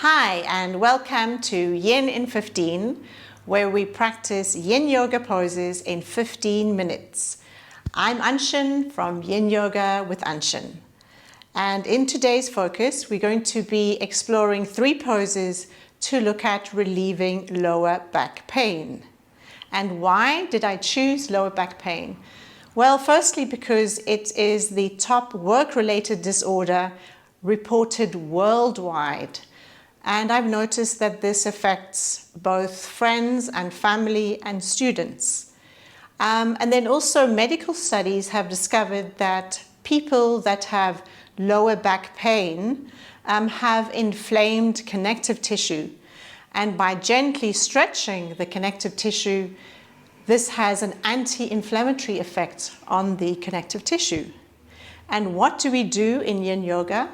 Hi and welcome to Yin in 15, where we practice yin yoga poses in 15 minutes. I'm Annchen from Yin Yoga with Annchen. And in today's focus, we're going to be exploring 3 poses to look at relieving lower back pain. And why did I choose lower back pain? Well, firstly, because it is the top work-related disorder reported worldwide. And I've noticed that this affects both friends and family and students. And then also medical studies have discovered that people that have lower back pain have inflamed connective tissue. And by gently stretching the connective tissue, this has an anti-inflammatory effect on the connective tissue. And what do we do in yin yoga?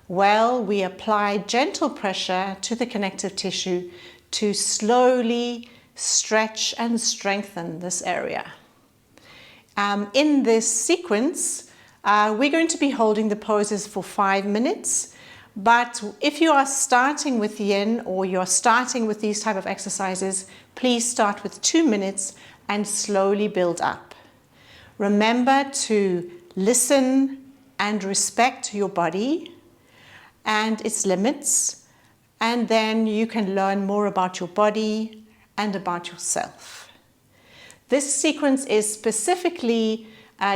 Well, we apply gentle pressure to the connective tissue to slowly stretch and strengthen this area. In this sequence, we're going to be holding the poses for 5 minutes. But if you are starting with yin or you're starting with these type of exercises, please start with 2 minutes and slowly build up. Remember to listen and respect your body and its limits, and then you can learn more about your body and about yourself. This sequence is specifically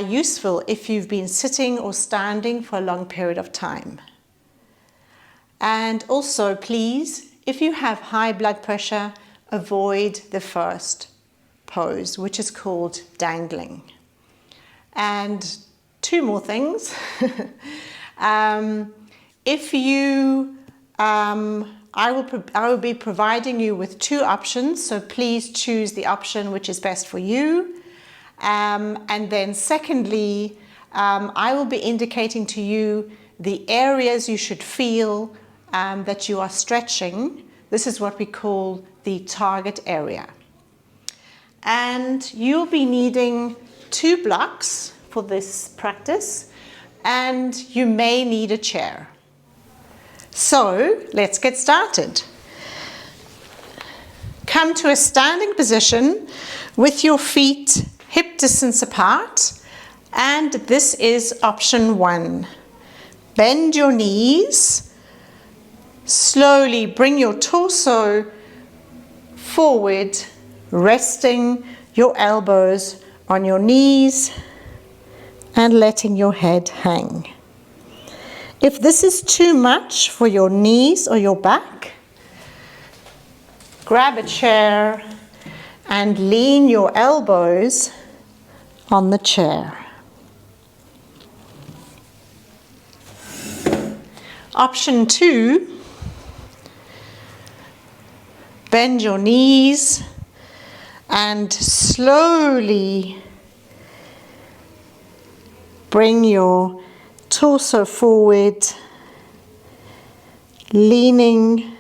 useful if you've been sitting or standing for a long period of time. And also, please, if you have high blood pressure, avoid the first pose, which is called dangling. And 2 more things. I will be providing you with 2 options, so please choose the option which is best for you. And then secondly, I will be indicating to you the areas you should feel that you are stretching. This is what we call the target area. And you'll be needing 2 blocks for this practice, and you may need a chair. So let's get started. Come to a standing position with your feet hip distance apart, and this is option 1. Bend your knees, slowly bring your torso forward, resting your elbows on your knees and letting your head hang. If this is too much for your knees or your back, grab a chair and lean your elbows on the chair. Option 2, bend your knees and slowly bring your torso forward, leaning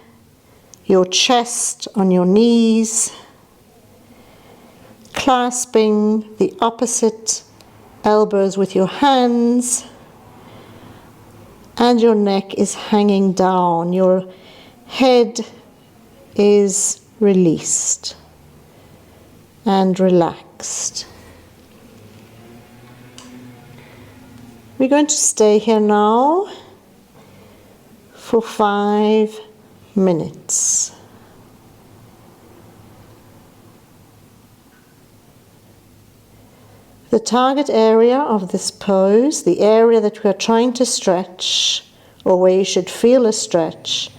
your chest on your knees, clasping the opposite elbows with your hands, and your neck is hanging down. Your head is released and relaxed. We're going to stay here now for 5 minutes. The target area of this pose, the area that we are trying to stretch, or where you should feel a stretch,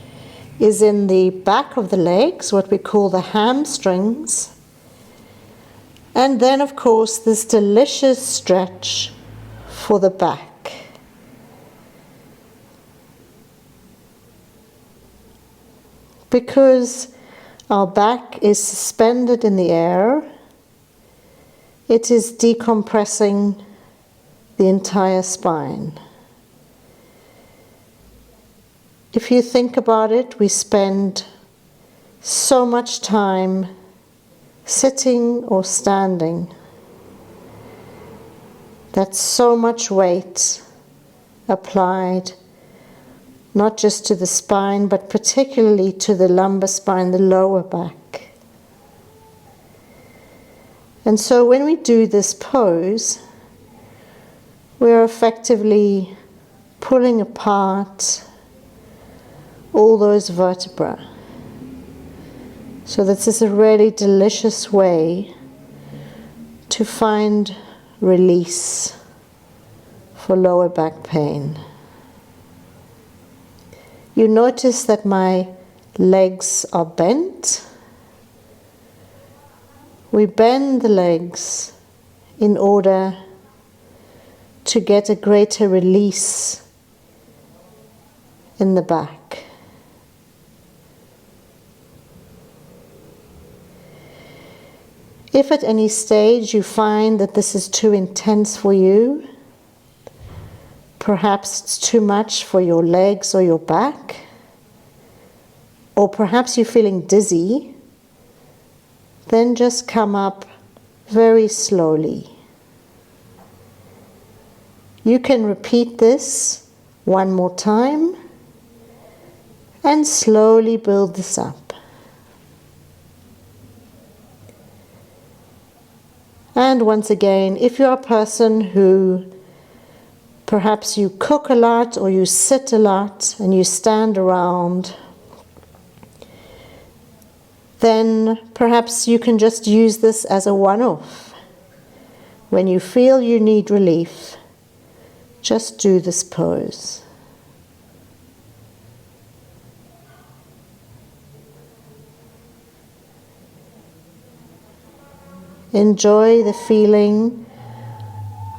is in the back of the legs, what we call the hamstrings. And then, of course, this delicious stretch for the back. Because our back is suspended in the air, it is decompressing the entire spine. If you think about it, we spend so much time sitting or standing. That's so much weight applied not just to the spine, but particularly to the lumbar spine, the lower back. And so when we do this pose, we're effectively pulling apart all those vertebrae. So this is a really delicious way to find release for lower back pain. You notice that my legs are bent. We bend the legs in order to get a greater release in the back. If at any stage you find that this is too intense for you, perhaps it's too much for your legs or your back, or perhaps you're feeling dizzy, then just come up very slowly. You can repeat this one more time and slowly build this up. And once again, if you're a person who perhaps you cook a lot or you sit a lot and you stand around, then perhaps you can just use this as a one-off. When you feel you need relief, just do this pose. Enjoy the feeling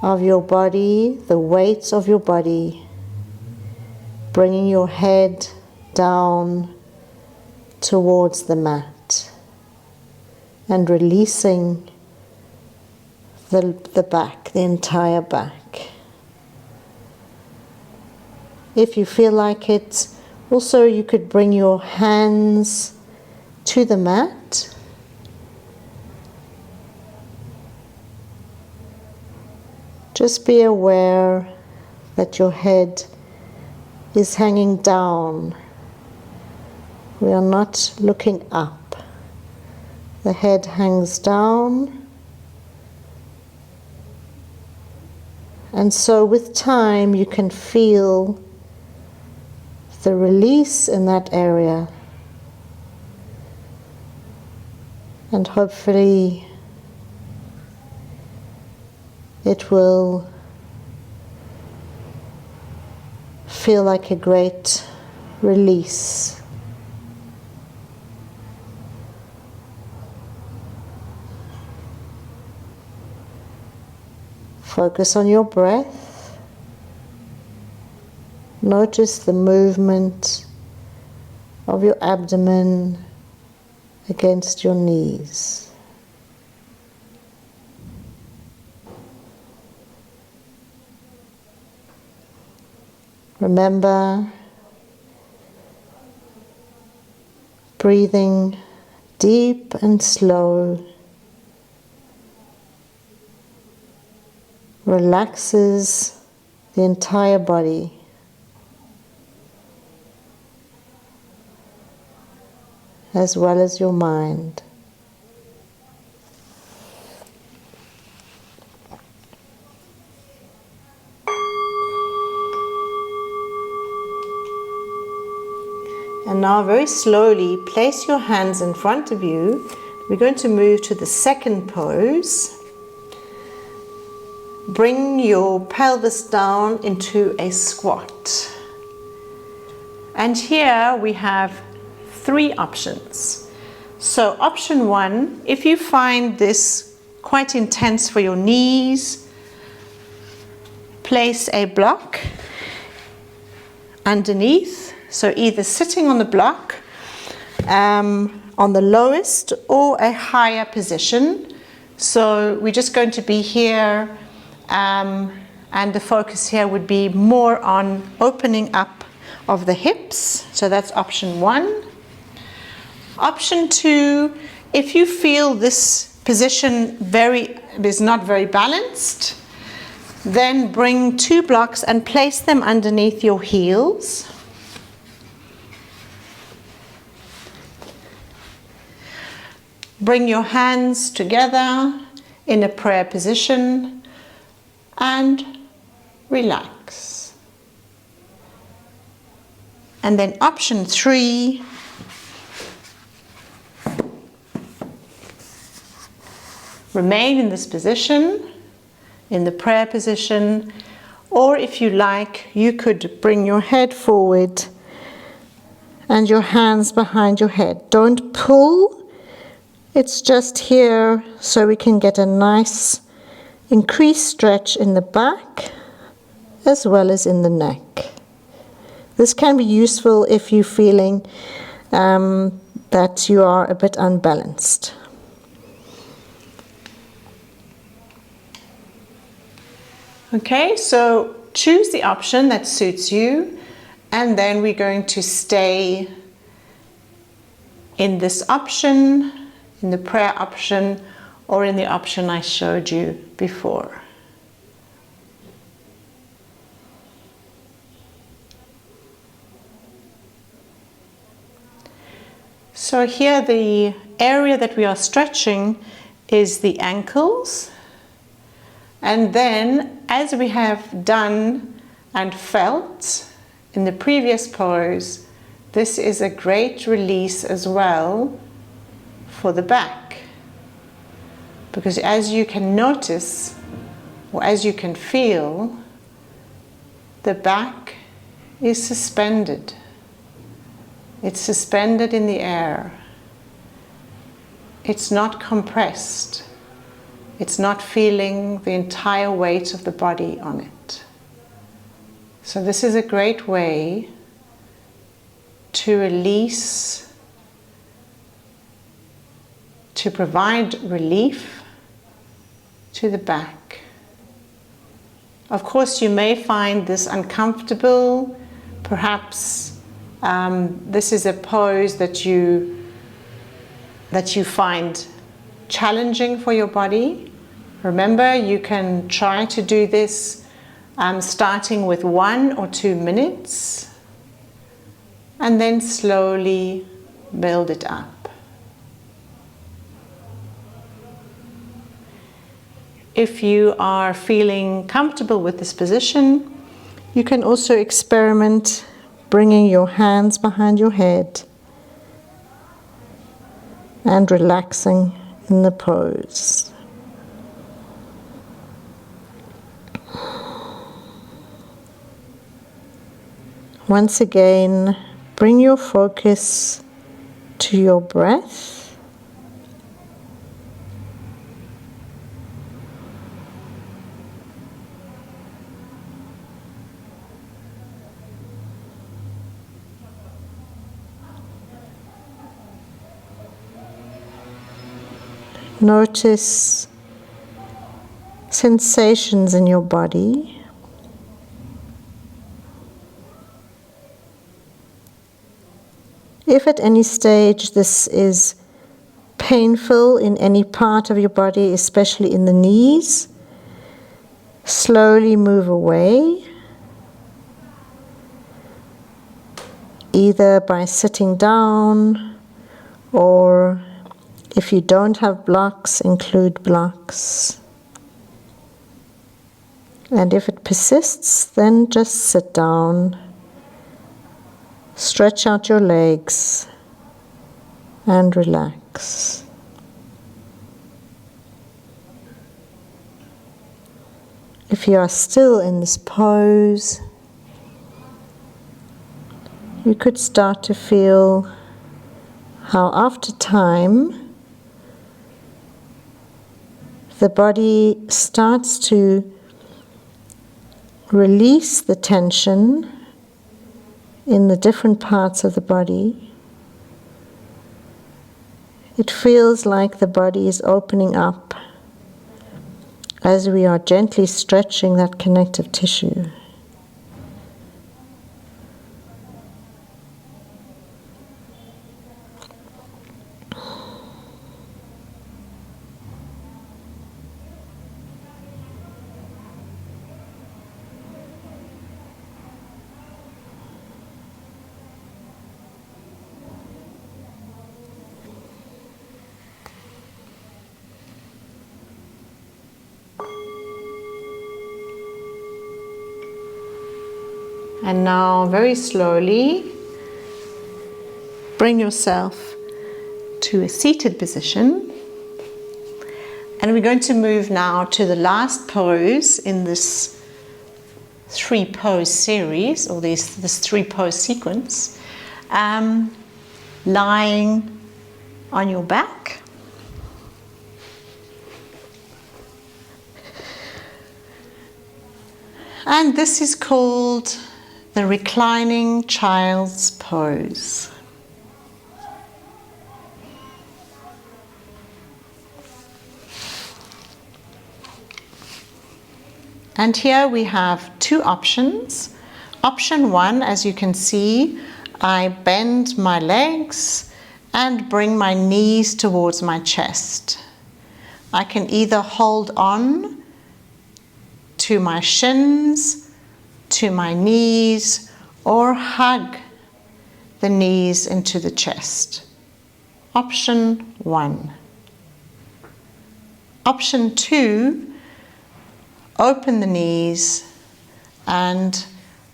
of your body, the weight of your body, bringing your head down towards the mat and releasing the back, the entire back. If you feel like it, also you could bring your hands to the mat. Just be aware that your head is hanging down. We are not looking up. The head hangs down. And so with time you can feel the release in that area. And hopefully it will feel like a great release. Focus on your breath. Notice the movement of your abdomen against your knees. Remember, breathing deep and slow relaxes the entire body. As well as your mind. And now very slowly place your hands in front of you. We're going to move to the second pose. Bring your pelvis down into a squat. And here we have 3 options. So option 1, if you find this quite intense for your knees, place a block underneath. So either sitting on the block on the lowest or a higher position. So we're just going to be here and the focus here would be more on opening up of the hips. So that's option 1. Option 2, if you feel this position is not very balanced, then bring 2 blocks and place them underneath your heels. Bring your hands together in a prayer position and relax. And then option 3, remain in this position, in the prayer position, or if you like, you could bring your head forward and your hands behind your head. Don't pull, it's just here so we can get a nice increased stretch in the back as well as in the neck. This can be useful if you're feeling that you are a bit unbalanced. Okay, so choose the option that suits you, and then we're going to stay in this option, in the prayer option, or in the option I showed you before. So here the area that we are stretching is the ankles. And then, as we have done and felt in the previous pose, this is a great release as well for the back. Because as you can notice, or as you can feel, the back is suspended. It's suspended in the air. It's not compressed. It's not feeling the entire weight of the body on it. So this is a great way to release, to provide relief to the back. Of course, you may find this uncomfortable. Perhaps this is a pose that you find challenging for your body. Remember, you can try to do this starting with 1 or 2 minutes and then slowly build it up. If you are feeling comfortable with this position, you can also experiment bringing your hands behind your head and relaxing in the pose. Once again, bring your focus to your breath. Notice sensations in your body. If at any stage this is painful in any part of your body, especially in the knees, slowly move away, either by sitting down, or if you don't have blocks, include blocks. And if it persists, then just sit down. Stretch out your legs and relax. If you are still in this pose, you could start to feel how after time the body starts to release the tension in the different parts of the body. It feels like the body is opening up as we are gently stretching that connective tissue. And now very slowly bring yourself to a seated position. And we're going to move now to the last pose in this 3-pose series, or this 3-pose sequence. Lying on your back. And this is called the reclining child's pose. And here we have 2 options. Option 1, as you can see, I bend my legs and bring my knees towards my chest. I can either hold on to my shins, to my knees, or hug the knees into the chest. Option 1. Option 2, open the knees and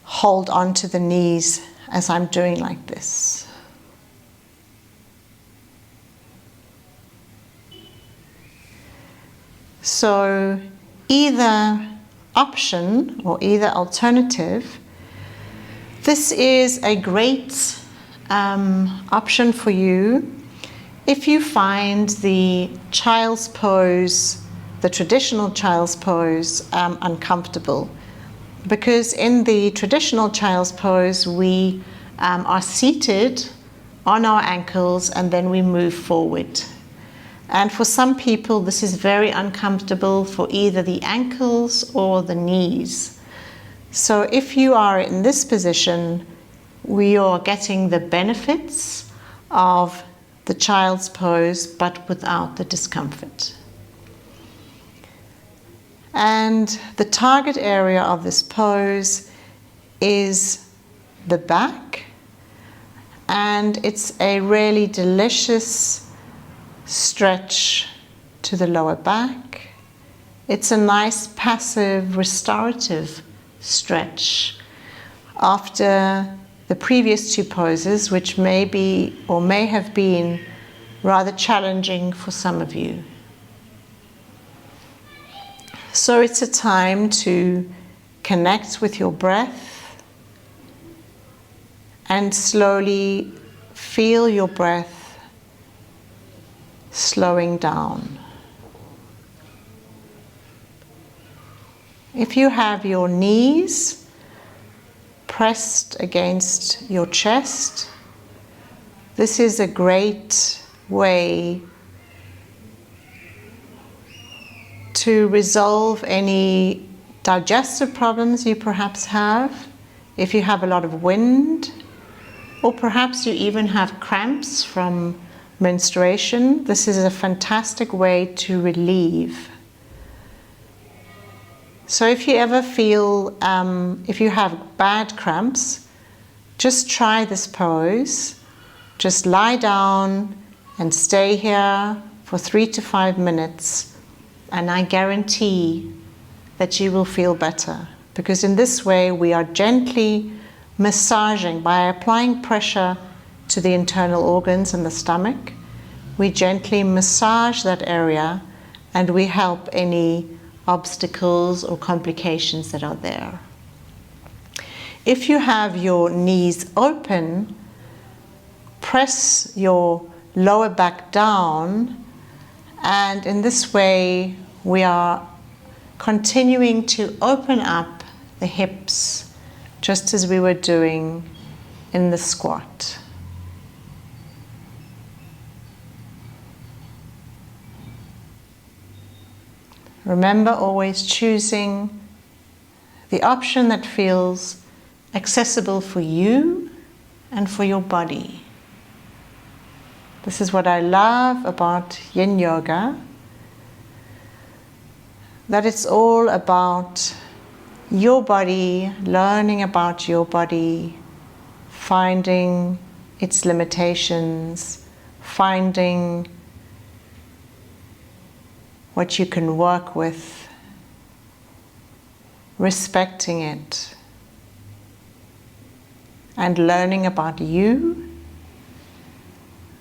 hold on to the knees as I'm doing like this. So either option or either alternative, this is a great option for you if you find the child's pose, the traditional child's pose, uncomfortable. Because in the traditional child's pose, we are seated on our ankles and then we move forward. And for some people, this is very uncomfortable for either the ankles or the knees. So if you are in this position, we are getting the benefits of the child's pose, but without the discomfort. And the target area of this pose is the back, and it's a really delicious stretch to the lower back. It's a nice passive restorative stretch after the previous 2 poses, which may be or may have been rather challenging for some of you. So it's a time to connect with your breath and slowly feel your breath slowing down. If you have your knees pressed against your chest, this is a great way to resolve any digestive problems you perhaps have, if you have a lot of wind, or perhaps you even have cramps from menstruation. This is a fantastic way to relieve. So if you ever feel, if you have bad cramps, just try this pose. Just lie down and stay here for 3 to 5 minutes. And I guarantee that you will feel better, because in this way we are gently massaging, by applying pressure to the internal organs and the stomach, we gently massage that area and we help any obstacles or complications that are there. If you have your knees open, press your lower back down, and in this way we are continuing to open up the hips, just as we were doing in the squat. Remember, always choosing the option that feels accessible for you and for your body. This is what I love about yin yoga, that it's all about your body, learning about your body, finding its limitations, finding what you can work with, respecting it. and learning about you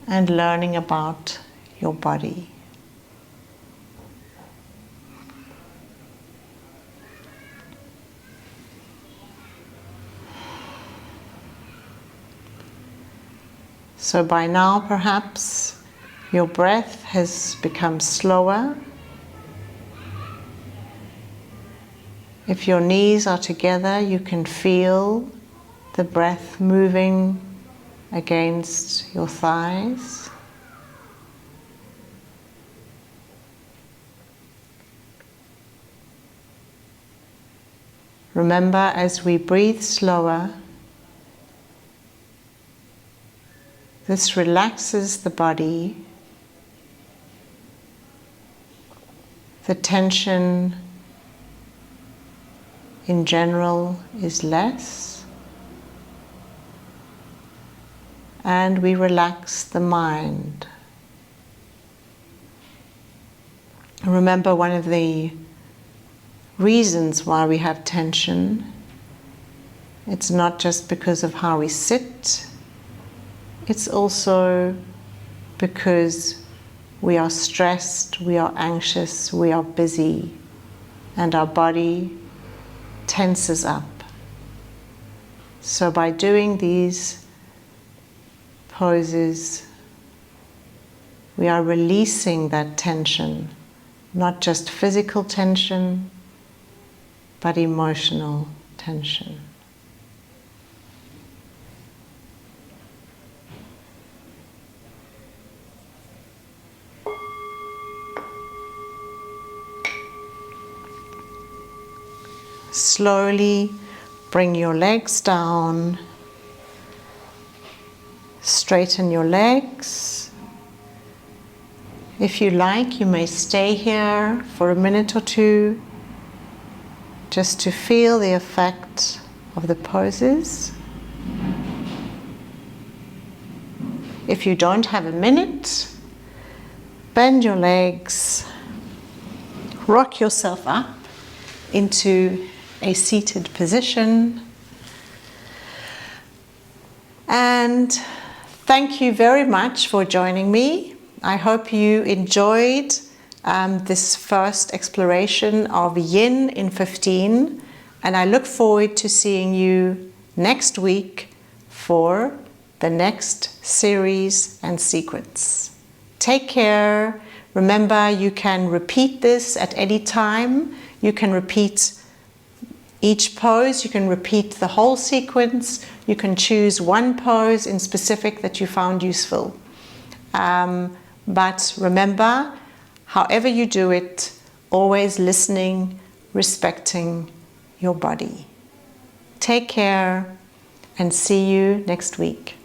and learning about your body. So by now perhaps your breath has become slower. If your knees are together, you can feel the breath moving against your thighs. Remember, as we breathe slower, this relaxes the body. The tension in general is less, and we relax the mind. Remember, one of the reasons why we have tension, it's not just because of how we sit, it's also because we are stressed, we are anxious, we are busy, and our body tenses up. So by doing these poses, we are releasing that tension, not just physical tension, but emotional tension. Slowly bring your legs down, straighten your legs. If you like, you may stay here for a minute or two, just to feel the effect of the poses. If you don't have a minute, bend your legs, rock yourself up into a seated position. And thank you very much for joining me. I hope you enjoyed this first exploration of Yin in 15, and I look forward to seeing you next week for the next series and sequence. Take care. Remember, you can repeat this at any time. You can repeat each pose, you can repeat the whole sequence, you can choose one pose in specific that you found useful. But remember, however you do it, always listening, respecting your body. Take care and see you next week.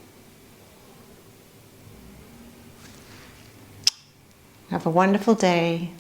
Have a wonderful day.